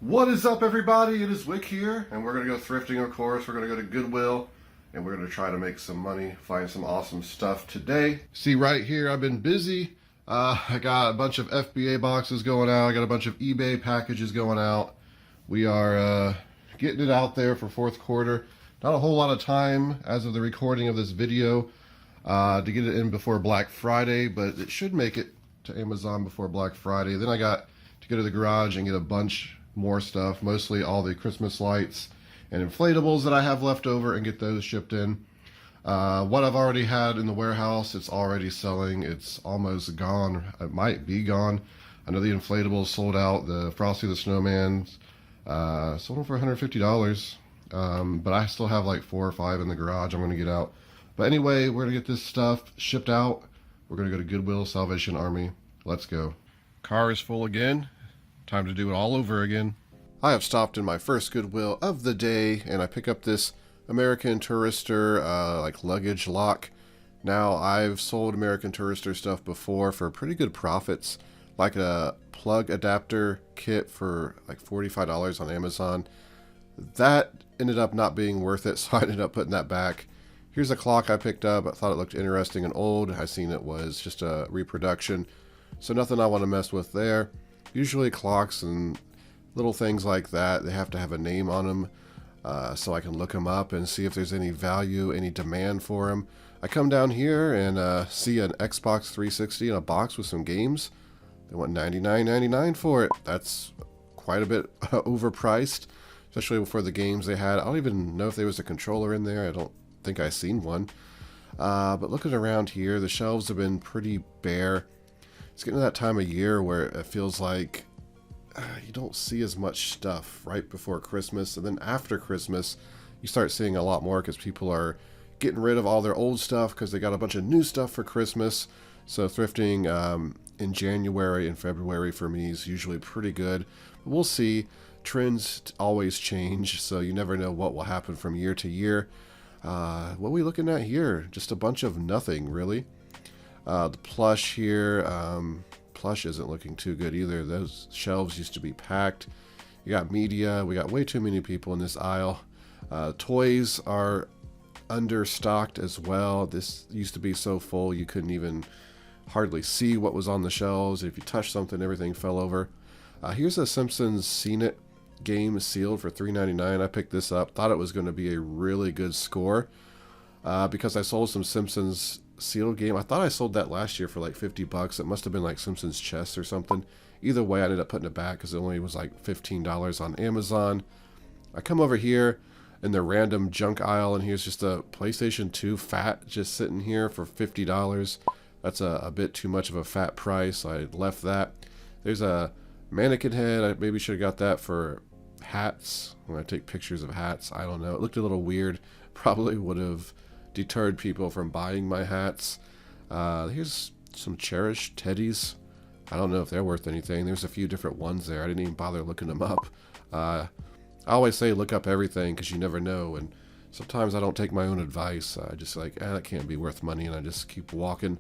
What is up, everybody? It is Wick here, and we're going to go thrifting, of course. We're going to go to Goodwill, and we're going to try to make some money, find some awesome stuff today. See right here, I've been busy. I got a bunch of FBA boxes going out. I got a bunch of eBay packages going out. We are getting it out there for fourth quarter. Not a whole lot of time as of the recording of this video to get it in before Black Friday, but it should make it to Amazon before Black Friday. Then I got to go to the garage and get a bunch more stuff, mostly all the Christmas lights and inflatables that I have left over, and get those shipped in. What I've already had in the warehouse, it's already selling. It's almost gone. It might be gone. I know the inflatables sold out. The Frosty the Snowman's sold them for $150. But I still have like 4 or 5 in the garage I'm going to get out. But anyway, we're going to get this stuff shipped out. We're going to go to Goodwill, Salvation Army. Let's go. Car is full again. Time to do it all over again. I have stopped in my first Goodwill of the day, and I pick up this American Tourister like luggage lock. Now, I've sold American Tourister stuff before for pretty good profits, like a plug adapter kit for like $45 on Amazon. That ended up not being worth it, so I ended up putting that back. Here's a clock I picked up. I thought it looked interesting and old. I seen it was just a reproduction, so nothing I want to mess with there. Usually clocks and little things like that, they have to have a name on them, so I can look them up and see if there's any value, any demand for them. I come down here and see an Xbox 360 in a box with some games. They want $99.99 for it. That's quite a bit overpriced, especially for the games they had. I don't even know if there was a controller in there. I don't think I seen one. But looking around here, the shelves have been pretty bare. It's getting to that time of year where it feels like you don't see as much stuff right before Christmas, and then after Christmas you start seeing a lot more because people are getting rid of all their old stuff because they got a bunch of new stuff for Christmas. So thrifting in January and February for me is usually pretty good. But we'll see. Trends always change, so you never know what will happen from year to year. What are we looking at here? Just a bunch of nothing, really. The plush here, plush isn't looking too good either. Those shelves used to be packed. You got media. We got way too many people in this aisle. Toys are understocked as well. This used to be so full you couldn't even hardly see what was on the shelves. If you touched something, everything fell over. Here's a Simpsons Seen It game sealed for $3.99. I picked this up. Thought it was going to be a really good score because I sold some Simpsons sealed game. I thought I sold that last year for like $50. It must have been like Simpsons Chess or something. Either way, I ended up putting it back because it only was like $15 on Amazon. I come over here in the random junk aisle, and here's just a PlayStation 2 fat just sitting here for $50. That's a bit too much of a fat price. I left that. There's a mannequin head. I maybe should have got that for hats. When I take pictures of hats, I don't know. It looked a little weird. Probably would have deterred people from buying my hats. Here's some cherished teddies. I don't know if they're worth anything. There's a few different ones there. I didn't even bother looking them up. I always say look up everything because you never know, and sometimes I don't take my own advice. I just like, that can't be worth money, and I just keep walking.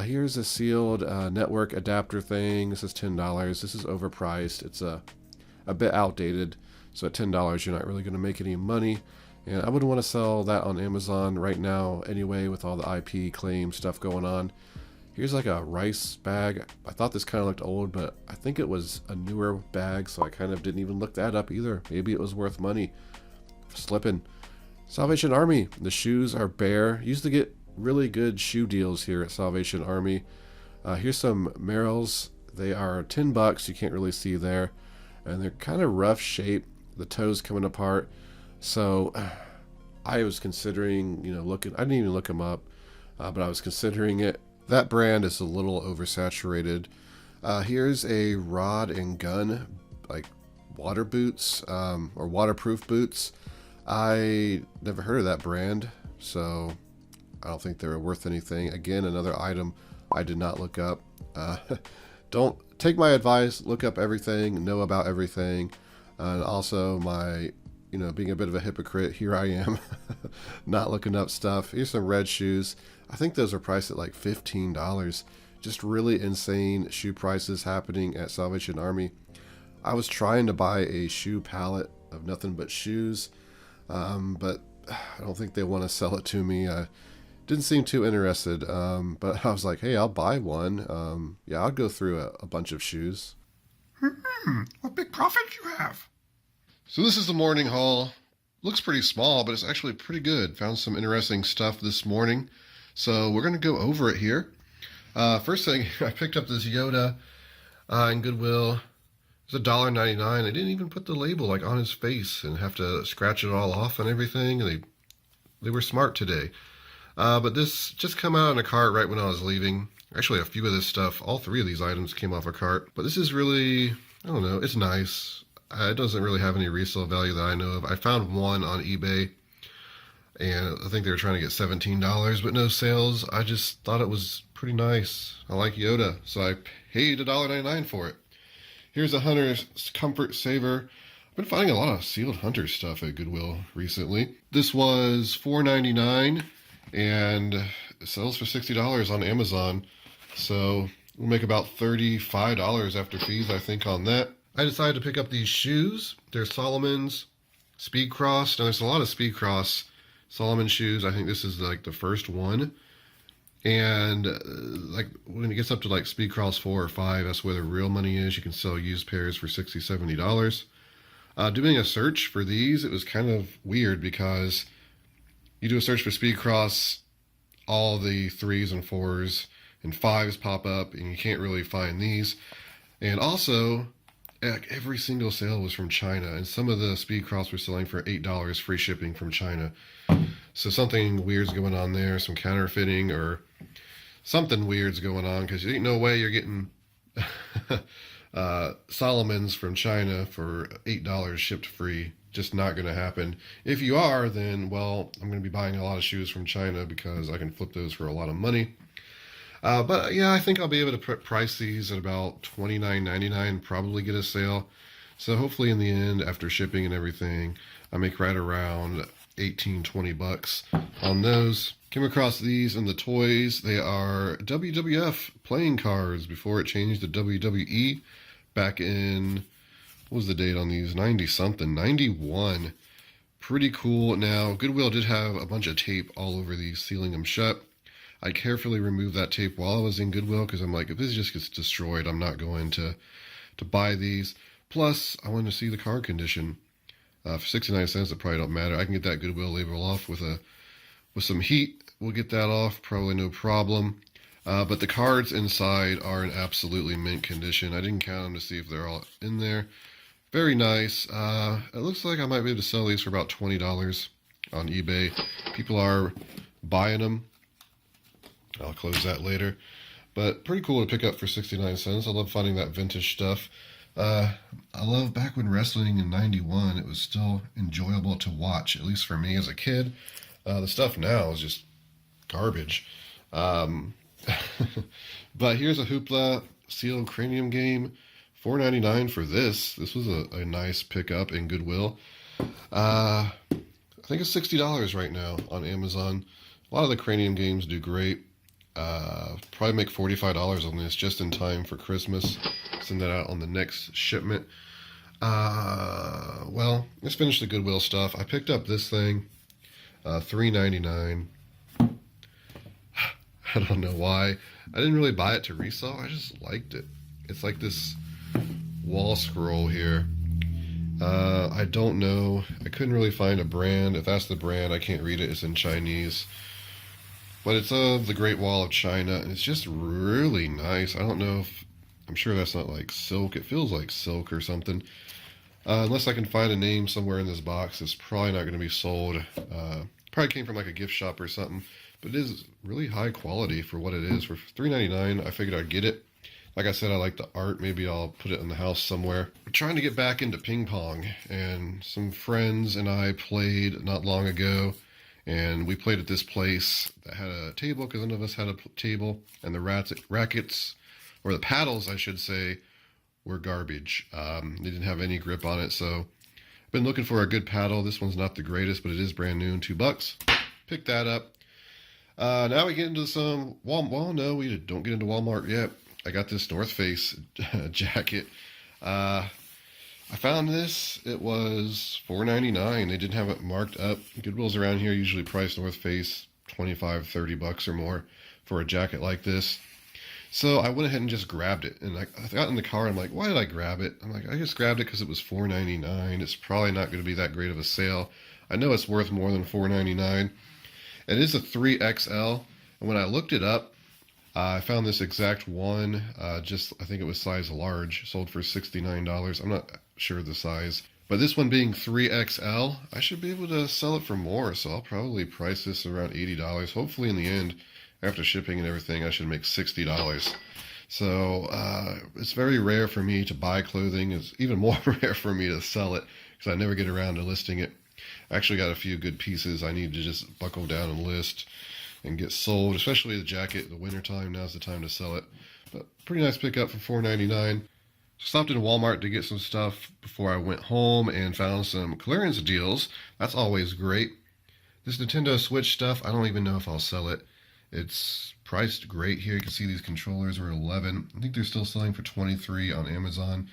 Here's a sealed network adapter thing. This is $10. This is overpriced. It's a bit outdated, so at $10 you're not really going to make any money. And I wouldn't want to sell that on Amazon right now anyway with all the IP claim stuff going on. Here's like a rice bag. I thought this kind of looked old, but I think it was a newer bag, so I kind of didn't even look that up either. Maybe it was worth money. Slipping. Salvation Army. The shoes are bare. Used to get really good shoe deals here at Salvation Army. Here's some Merrells. They are $10. You can't really see there. And they're kind of rough shape. The toes coming apart. So I was considering, looking. I didn't even look them up, but I was considering it. That brand is a little oversaturated. Here's a rod and gun, like water boots or waterproof boots. I never heard of that brand, so I don't think they were worth anything. Again, another item I did not look up. Don't take my advice. Look up everything. Know about everything. And also my being a bit of a hypocrite, here I am, not looking up stuff. Here's some red shoes. I think those are priced at like $15. Just really insane shoe prices happening at Salvation Army. I was trying to buy a shoe palette of nothing but shoes, but I don't think they want to sell it to me. I didn't seem too interested, but I was like, hey, I'll buy one. Yeah, I'll go through a bunch of shoes. What big profit you have? So this is the morning haul. Looks pretty small, but it's actually pretty good. Found some interesting stuff this morning. So we're going to go over it here. First thing, I picked up this Yoda in Goodwill. It's $1.99. They didn't even put the label like on his face and have to scratch it all off and everything. They were smart today. But this just come out in a cart right when I was leaving. Actually, a few of this stuff, all three of these items came off a cart. But this is really, I don't know, it's nice. It doesn't really have any resale value that I know of. I found one on eBay, and I think they were trying to get $17, but no sales. I just thought it was pretty nice. I like Yoda, so I paid $1.99 for it. Here's a Hunter's Comfort Saver. I've been finding a lot of sealed Hunter stuff at Goodwill recently. This was $4.99 and it sells for $60 on Amazon. So we'll make about $35 after fees, I think, on that. I decided to pick up these shoes. They're Salomon's Speed Cross. Now there's a lot of Speed Cross Salomon shoes. I think this is like the first one. And like when it gets up to like Speed Cross 4 or 5, that's where the real money is. You can sell used pairs for $60, $70. Doing a search for these, it was kind of weird because you do a search for Speed Cross, all the 3s and 4s and 5s pop up, and you can't really find these. And also, every single sale was from China, and some of the Speed Cross were selling for $8 free shipping from China. So something weird's going on there, some counterfeiting or something weird's going on, because there ain't no way you're getting Salomon's from China for $8 shipped free. Just not going to happen. If you are, then, well, I'm going to be buying a lot of shoes from China because I can flip those for a lot of money. But yeah, I think I'll be able to price these at about $29.99, probably get a sale. So hopefully in the end, after shipping and everything, I make right around $18-20 on those. Came across these in the toys. They are WWF playing cards before it changed to WWE back in, what was the date on these? 90-something, 91. Pretty cool. Now, Goodwill did have a bunch of tape all over these, sealing them shut. I carefully removed that tape while I was in Goodwill because I'm like, if this just gets destroyed, I'm not going to buy these. Plus, I wanted to see the card condition. For 69 cents, it probably don't matter. I can get that Goodwill label off with some heat. We'll get that off, probably no problem. But the cards inside are in absolutely mint condition. I didn't count them to see if they're all in there. Very nice. It looks like I might be able to sell these for about $20 on eBay. People are buying them. I'll close that later. But pretty cool to pick up for 69 cents. I love finding that vintage stuff. I love back when wrestling in 91, it was still enjoyable to watch, at least for me as a kid. The stuff now is just garbage. But here's a Hoopla sealed cranium game. $4.99 for this. This was a nice pickup in Goodwill. I think it's $60 right now on Amazon. A lot of the cranium games do great. Probably make $45 on this just in time for Christmas. Send that out on the next shipment. Well, let's finish the Goodwill stuff. I picked up this thing, $3.99. I don't know why. I didn't really buy it to resell. I just liked it. It's like this wall scroll here. I don't know. I couldn't really find a brand. If that's the brand, I can't read it. It's in Chinese. But it's of the Great Wall of China, and it's just really nice. I don't know if, I'm sure that's not like silk. It feels like silk or something. Unless I can find a name somewhere in this box, it's probably not going to be sold. Probably came from like a gift shop or something. But it is really high quality for what it is. For $3.99, I figured I'd get it. Like I said, I like the art. Maybe I'll put it in the house somewhere. I'm trying to get back into ping pong, and some friends and I played not long ago. And we played at this place that had a table, because none of us had a table. And the rackets, or the paddles, I should say, were garbage. They didn't have any grip on it. So I've been looking for a good paddle. This one's not the greatest, but it is brand new and $2. Picked that up. Now we get into some Walmart. Well, no, we don't get into Walmart yet. I got this North Face jacket. I found this. It was $4.99. They didn't have it marked up. Goodwill's around here usually price North Face $25-$30 or more for a jacket like this. So I went ahead and just grabbed it. And I got in the car. I'm like, why did I grab it? I'm like, I just grabbed it because it was $4.99. It's probably not going to be that great of a sale. I know it's worth more than $4.99. It is a 3XL. And when I looked it up, I found this exact one. I think it was size large. Sold for $69. I'm not sure the size. But this one being 3XL, I should be able to sell it for more. So I'll probably price this around $80. Hopefully in the end, after shipping and everything, I should make $60. So it's very rare for me to buy clothing. It's even more rare for me to sell it because I never get around to listing it. I actually got a few good pieces I need to just buckle down and list and get sold, especially the jacket in the wintertime. Now's the time to sell it. But pretty nice pickup for $4.99. Stopped in Walmart to get some stuff before I went home and found some clearance deals. That's always great. This Nintendo Switch stuff, I don't even know if I'll sell it. It's priced great here. You can see these controllers were $11. I think they're still selling for $23 on Amazon.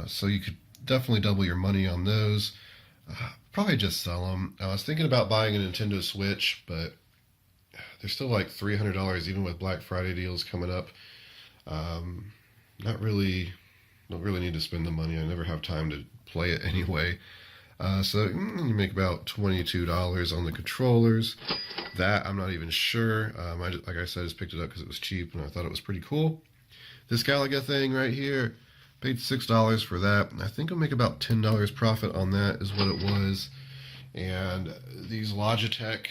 So you could definitely double your money on those. Probably just sell them. I was thinking about buying a Nintendo Switch, but they're still like $300 even with Black Friday deals coming up. Don't really need to spend the money. I never have time to play it anyway. So you make about $22 on the controllers. That I'm not even sure. Like I said, I just picked it up because it was cheap and I thought it was pretty cool. This Galaga thing right here, paid $6 for that. I think I'll make about $10 profit on that is what it was. And these Logitech,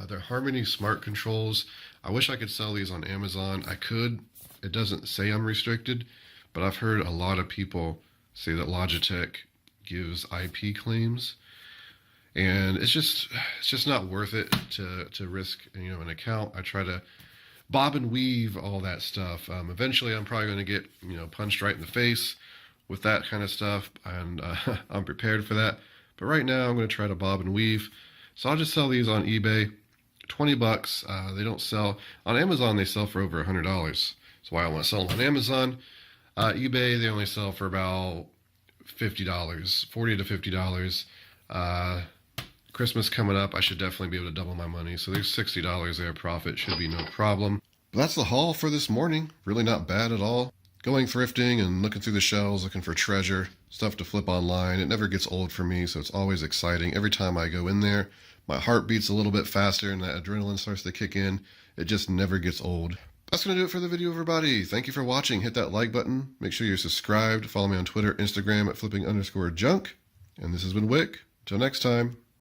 they're Harmony Smart Controls. I wish I could sell these on Amazon. I could. It doesn't say I'm restricted, but I've heard a lot of people say that Logitech gives IP claims, and it's just not worth it to risk an account. I try to bob and weave all that stuff. Eventually I'm probably going to get punched right in the face with that kind of stuff, and I'm prepared for that. But right now I'm going to try to bob and weave. So I'll just sell these on eBay, $20. They don't sell on Amazon. They sell for over $100. That's why I want to sell them on Amazon. eBay, they only sell for about $50, $40 to $50. Christmas coming up, I should definitely be able to double my money. So there's $60 there profit, should be no problem. But that's the haul for this morning. Really not bad at all. Going thrifting and looking through the shelves, looking for treasure, stuff to flip online. It never gets old for me, so it's always exciting. Every time I go in there, my heart beats a little bit faster and that adrenaline starts to kick in. It just never gets old. That's going to do it for the video, everybody. Thank you for watching. Hit that like button. Make sure you're subscribed. Follow me on Twitter, Instagram at flipping_junk. And this has been Wick. Till next time.